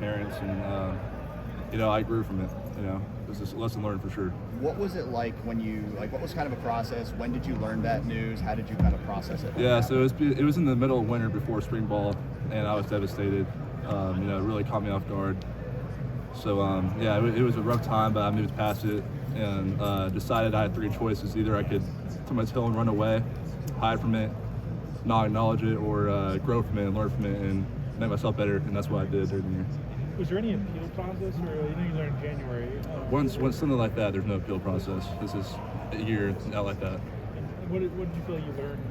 parents, and I grew from it. It was a lesson learned for sure. What was it like when what was kind of a process? When did you learn that news? How did you kind of process it? Yeah, so it was in the middle of winter before spring ball, and I was devastated. It really caught me off guard. So it was a rough time, but I moved past it and decided I had three choices. Either I could turn my tail and run away, hide from it, not acknowledge it, or grow from it and learn from it and make myself better, and that's what I did during the year. Was there any appeal process, or you learned in January? Once something like that, there's no appeal process. This is a year out like that. What did you feel you learned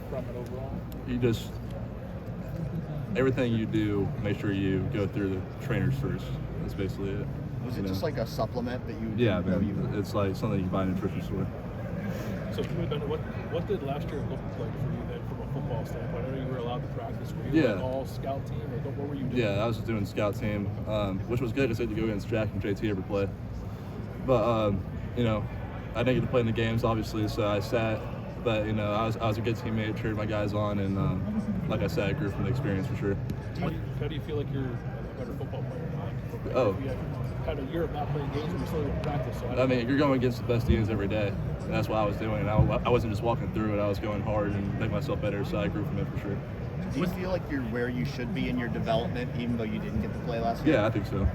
from it overall? You just, everything you do, make sure you go through the trainers first. That's basically it. Was it just like a supplement that you? Yeah, man. It's like something you can buy in a nutrition store. So, Bennett, what did last year look like for you then, from a football standpoint? I know you were allowed to practice. Were you like all scout team, or what were you doing? Yeah, I was doing scout team, which was good because I had to go against Jack and JT every play. But I didn't get to play in the games, obviously, so I sat. But I was a good teammate, cheered my guys on, and like I said, I grew from the experience for sure. How do you feel like you're a better football player now? Oh. You had a year of not playing games, but you're still in practice. So you're going against the best teams every day, and that's what I was doing. I wasn't just walking through it; I was going hard and making myself better. So I grew from it for sure. Do you feel like you're where you should be in your development, even though you didn't get to play last year? Yeah, I think so.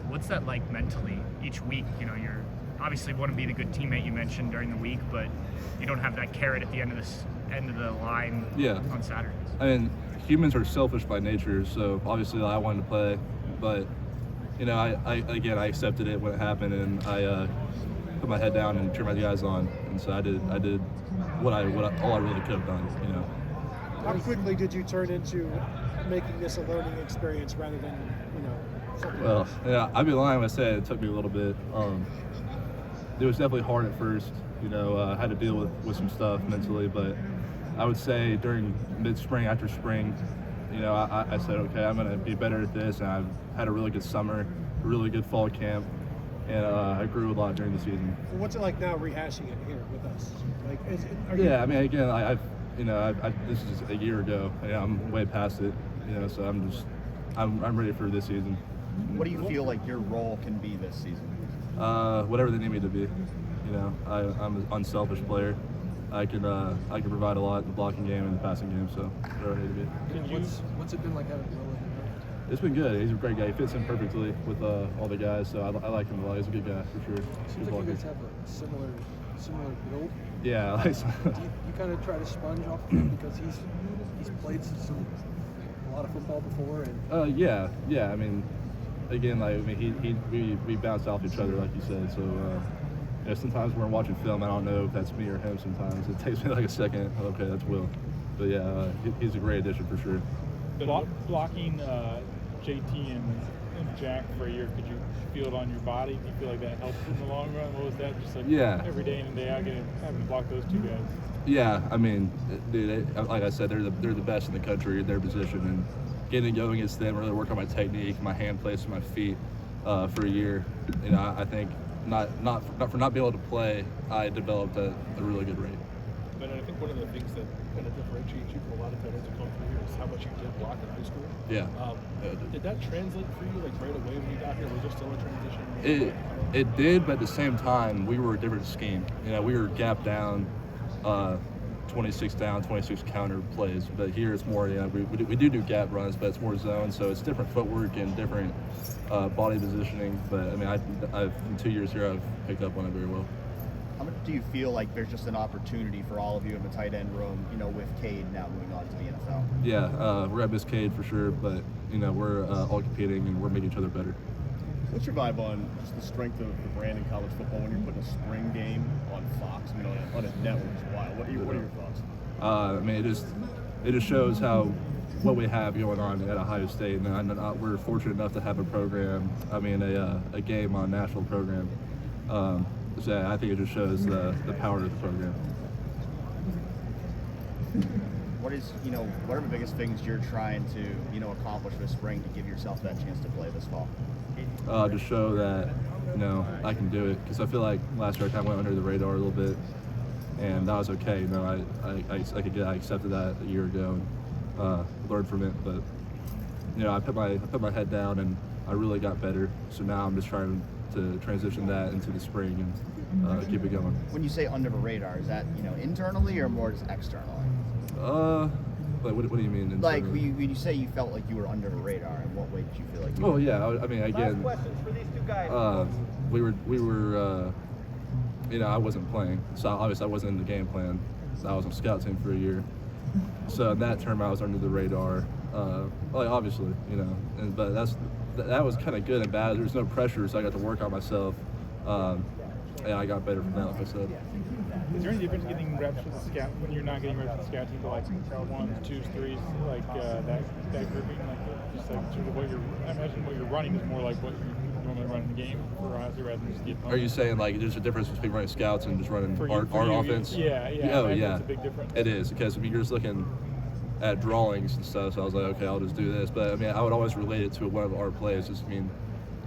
What's that like mentally each week? You're obviously want to be the good teammate you mentioned during the week, but you don't have that carrot at the end of the line on Saturdays. I mean, humans are selfish by nature, so obviously I wanted to play, but I accepted it when it happened, and I put my head down and turned my guys on, and so I did all I really could have done. How quickly did you turn into making this a learning experience rather than something else? Yeah, I'd be lying when I said it took me a little bit. It was definitely hard at first. I had to deal with some stuff mentally, but I would say during mid-spring, after spring, I said, okay, I'm going to be better at this, and I've had a really good summer, a really good fall camp, and I grew a lot during the season. Well, what's it like now rehashing it here with us? This is a year ago. I'm way past it, so I'm ready for this season. What do you feel like your role can be this season? Whatever they need me to be. I'm an unselfish player. I can provide a lot in the blocking game and the passing game, so whatever I need to be. What's it been like having Will in there? It's been good. He's a great guy. He fits in perfectly with all the guys, so I like him a lot. He's a good guy for sure. Seems like you guys have a similar build. Yeah. Do you kind of try to sponge off of him because he's played a lot of football before? And yeah. I mean, again, we bounce off each other, like you said. So sometimes when we're watching film, I don't know if that's me or him. Sometimes it takes me like a second. Okay, that's Will. But yeah, he's a great addition for sure. Blocking JT and Jack for a year, could you feel it on your body? Do you feel like that helped in the long run? What was that just like? Every day in and day out, having to block those two guys. Yeah, I mean, dude, like I said, they're the best in the country at their position, and getting going against them, really work on my technique, my hand placement, my feet for a year. I think not for not being able to play, I developed at a really good rate. But I think one of the things that kind of differentiates you from a lot of veterans who come through here is how much you did block in high school. Yeah. Did that translate for you like right away when you got here? Was there still a transition? It did, but at the same time, we were a different scheme. We were gap down, 26 down, 26 counter plays. But here it's more, we do gap runs, but it's more zone, so it's different footwork and different body positioning. But I mean, I've in 2 years here, I've picked up on it very well. How much do you feel like there's just an opportunity for all of you in the tight end room, with Cade now moving on to the NFL? Yeah, we're going to miss Cade for sure, but, we're all competing and we're making each other better. What's your vibe on just the strength of the brand in college football when you're putting a spring game on Fox, on a network? It's wild. What are your thoughts? I mean, it just shows what we have going on at Ohio State, and we're fortunate enough to have a program. I mean, a game on a national program. So I think it just shows the power of the program. What are the biggest things you're trying to, accomplish this spring to give yourself that chance to play this fall? To show that, I can do it. Because I feel like last year I kind of went under the radar a little bit, and that was okay. I accepted that a year ago and learned from it. But I put my head down and I really got better. So now I'm just trying to transition that into the spring and keep it going. When you say under the radar, is that internally or more just externally? Like what do you mean? Like when you say you felt like you were under the radar, in what way did you feel like? Oh yeah, I mean again, we were I wasn't playing, so obviously I wasn't in the game plan. So I was on scout team for a year, so in that term I was under the radar. Obviously, but that was kind of good and bad. There was no pressure, so I got to work on myself, and I got better from that, like I said. Is there any difference getting reps with the scout when you're not getting reps with the scout team, like 1s, 2s, 3s, like that grouping, like just like sort of I imagine what you're running is more like what you normally run in the game for Ozzy rather than just get. Are you saying like there's a difference between running scouts and just running our offense? Yeah. Oh yeah, it's a big difference. It is, because you're just looking at drawings and stuff. So I was like, okay, I'll just do this. But I mean, I would always relate it to one of our plays.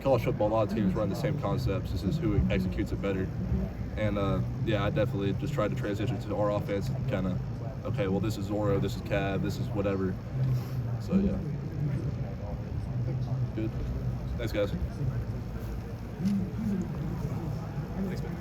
College football, a lot of teams run the same concepts. This is who executes it better. And I definitely just tried to transition to our offense and kind of, okay, well, this is Oro, this is Cav, this is whatever. So yeah. Good. Thanks, guys. Thanks, man.